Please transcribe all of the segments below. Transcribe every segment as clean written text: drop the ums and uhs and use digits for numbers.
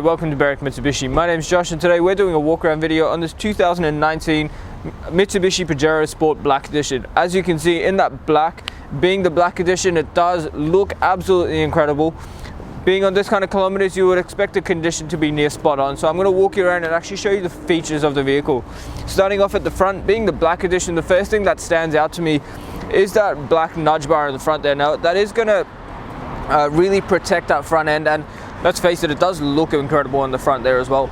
welcome to Barrick Mitsubishi. My name is Josh and today we're doing a walk around video on this 2019 Mitsubishi Pajero Sport Black Edition. As you can see in that black, being the Black Edition, it does look absolutely incredible. Being on this kind of kilometers, you would expect the condition to be near spot on. So I'm going to walk you around and actually show you the features of the vehicle. Starting off at the front, being the Black Edition, the first thing that stands out to me is that black nudge bar in the front there. Now that is going to really protect that front end, and let's face it, it does look incredible on the front there as well.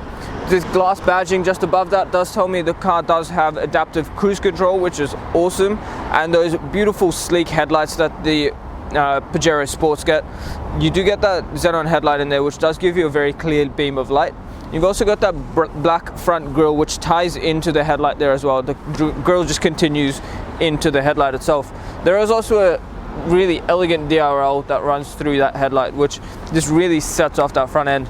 This glass badging just above that does tell me the car does have adaptive cruise control, which is awesome, and those beautiful sleek headlights that the Pajero Sports get. You do get that xenon headlight in there, which does give you a very clear beam of light. You've also got that black front grille, which ties into the headlight there as well. The grille just continues into the headlight itself. There is also a really elegant DRL that runs through that headlight, which just really sets off that front end.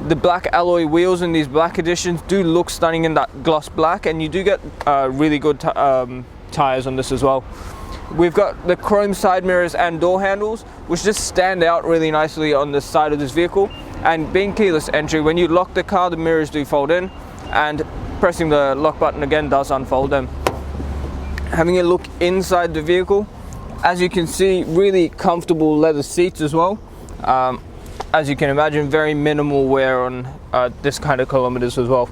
The black alloy wheels in these Black Editions do look stunning in that gloss black, and you do get really good tires on this as well. We've got the chrome side mirrors and door handles, which just stand out really nicely on the side of this vehicle. And being keyless entry, when you lock the car, the mirrors do fold in, and pressing the lock button again does unfold them. Having a look inside the vehicle, as you can see, really comfortable leather seats as well. As you can imagine, very minimal wear on this kind of kilometers as well.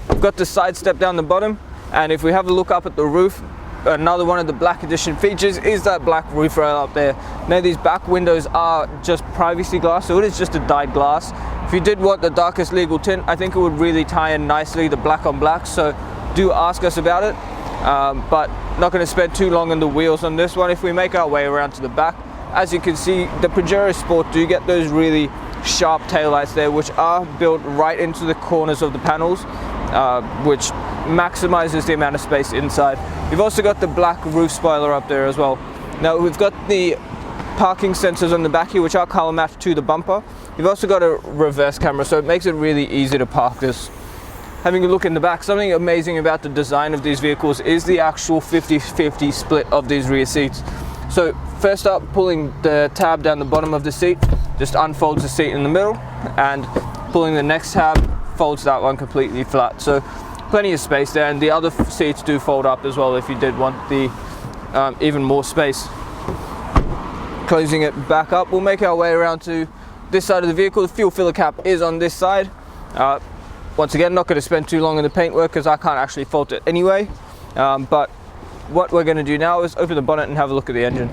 We've got the side step down the bottom, and if we have a look up at the roof, another one of the Black Edition features is that black roof rail up there. Now these back windows are just privacy glass, so it is just a dyed glass. If you did want the darkest legal tint, I think it would really tie in nicely, the black on black, so do ask us about it. But not going to spend too long on the wheels on this one. If we make our way around to the back, as you can see, the Pajero Sport do get those really sharp taillights there, which are built right into the corners of the panels, which maximizes the amount of space inside. You've also got the black roof spoiler up there as well. Now we've got the parking sensors on the back here, which are color matched to the bumper. You've also got a reverse camera, so it makes it really easy to park this. Having a look in the back, something amazing about the design of these vehicles is the actual 50-50 split of these rear seats. So first up, pulling the tab down the bottom of the seat just unfolds the seat in the middle, and pulling the next tab folds that one completely flat. So plenty of space there, and the other seats do fold up as well if you did want the even more space. Closing it back up, we'll make our way around to this side of the vehicle. The fuel filler cap is on this side. Once again, not going to spend too long on the paintwork because I can't actually fault it anyway. But what we're going to do now is open the bonnet and have a look at the engine.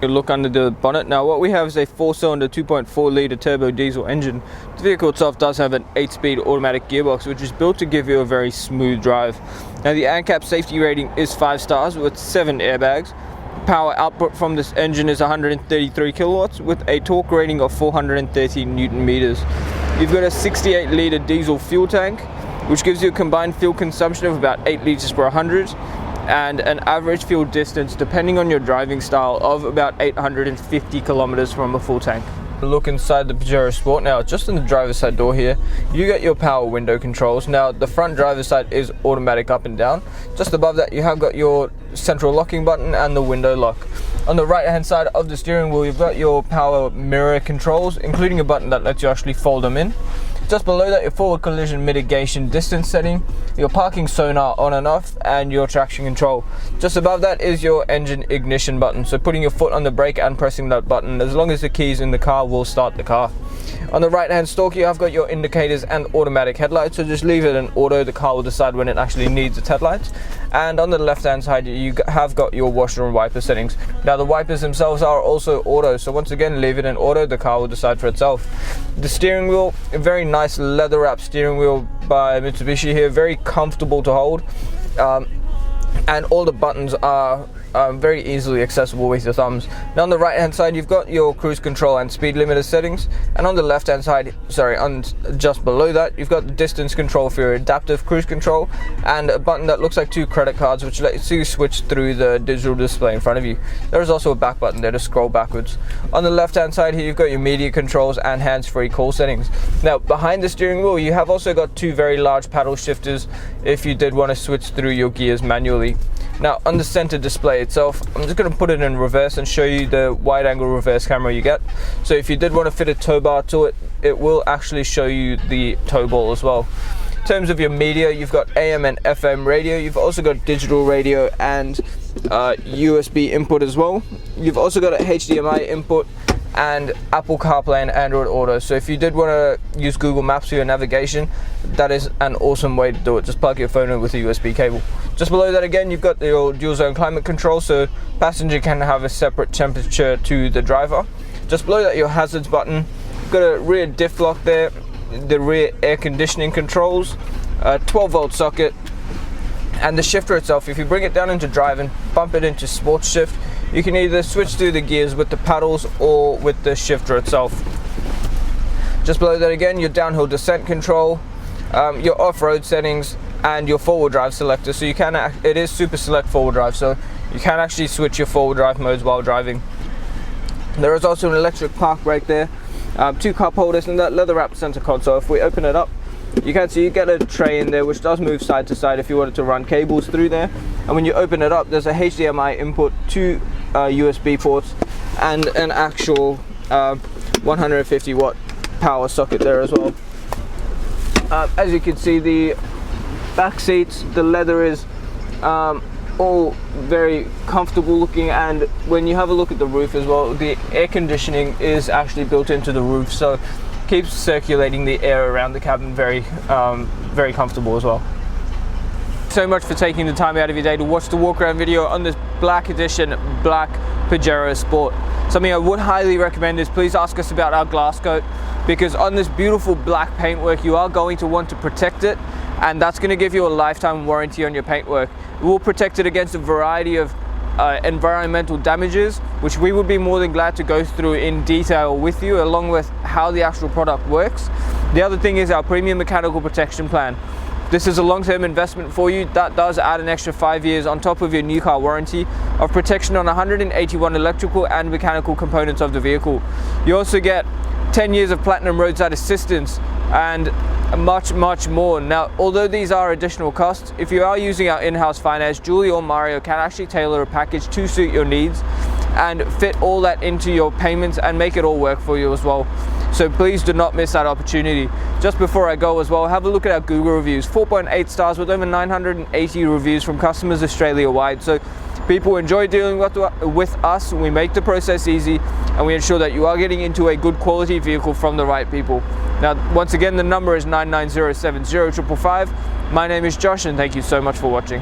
We'll look under the bonnet. Now what we have is a 4-cylinder 2.4 litre turbo diesel engine. The vehicle itself does have an 8-speed automatic gearbox, which is built to give you a very smooth drive. Now the ANCAP safety rating is 5 stars with 7 airbags. Power output from this engine is 133 kilowatts with a torque rating of 430 Newton meters. You've got a 68 litre diesel fuel tank, which gives you a combined fuel consumption of about 8 litres per 100, and an average fuel distance, depending on your driving style, of about 850 kilometers from a full tank. Look inside the Pajero Sport. Now just in the driver's side door here, you get your power window controls. Now the front driver's side is automatic up and down. Just above that you have got your central locking button and the window lock. On the right hand side of the steering wheel, you've got your power mirror controls, including a button that lets you actually fold them in. Just below that, your forward collision mitigation distance setting, your parking sonar on and off, and your traction control. Just above that is your engine ignition button, so putting your foot on the brake and pressing that button, as long as the keys in the car, will start the car. On the right hand stalk here, I've got your indicators and automatic headlights, so just leave it in auto. The car will decide when it actually needs its headlights. And on the left hand side, you have got your washer and wiper settings. Now the wipers themselves are also auto, so once again, leave it in auto, the car will decide for itself. The steering wheel, a very nice leather wrap steering wheel by Mitsubishi here, very comfortable to hold, and all the buttons are very easily accessible with your thumbs. Now on the right hand side, you've got your cruise control and speed limiter settings, and on the left hand side, just below that, you've got the distance control for your adaptive cruise control, and a button that looks like 2 credit cards, which lets you switch through the digital display in front of you. There is also a back button there to scroll backwards. On the left hand side here, you've got your media controls and hands-free call settings. Now behind the steering wheel, you have also got 2 very large paddle shifters if you did want to switch through your gears manually. Now on the center display itself, I'm just going to put it in reverse and show you the wide angle reverse camera you get. So if you did want to fit a tow bar to it, it will actually show you the tow ball as well. In terms of your media, you've got AM and FM radio. You've also got digital radio and USB input as well. You've also got a HDMI input and Apple CarPlay and Android Auto. So if you did want to use Google Maps for your navigation, that is an awesome way to do it. Just plug your phone in with a USB cable. Just below that again, you've got your dual zone climate control, so passenger can have a separate temperature to the driver. Just below that, your hazards button. You've got a rear diff lock there, the rear air conditioning controls, a 12-volt socket, and the shifter itself. If you bring it down into drive and bump it into sports shift, you can either switch through the gears with the paddles or with the shifter itself. Just below that again, your downhill descent control, your off-road settings, and your four-wheel drive selector. So you can, it is super select four-wheel drive, so you can actually switch your four-wheel drive modes while driving. There is also an electric park brake there, 2 cup holders, and that leather wrapped center console. If we open it up, you can see you get a tray in there which does move side to side if you wanted to run cables through there. And when you open it up, there's a HDMI input, 2 USB ports, and an actual 150 watt power socket there as well. As you can see, the back seats, the leather is all very comfortable looking, and when you have a look at the roof as well, the air conditioning is actually built into the roof, so keeps circulating the air around the cabin very comfortable as well. So much for taking the time out of your day to watch the walk around video on this black edition black Pajero Sport. Something I would highly recommend is please ask us about our glass coat, because on this beautiful black paintwork you are going to want to protect it, and that's going to give you a lifetime warranty on your paintwork. It will protect it against a variety of environmental damages, which we would be more than glad to go through in detail with you, along with how the actual product works. The other thing is our premium mechanical protection plan. This is a long-term investment for you that does add an extra 5 years on top of your new car warranty of protection on 181 electrical and mechanical components of the vehicle. You also get 10 years of platinum roadside assistance and much more. Now, although these are additional costs, if you are using our in-house finance, Julie or Mario can actually tailor a package to suit your needs and fit all that into your payments and make it all work for you as well. So please do not miss that opportunity. Just before I go as well, have a look at our Google reviews. 4.8 stars with over 980 reviews from customers Australia-wide. So people enjoy dealing with us. We make the process easy and we ensure that you are getting into a good quality vehicle from the right people. Now, once again, the number is 9907055. My name is Josh, and thank you so much for watching.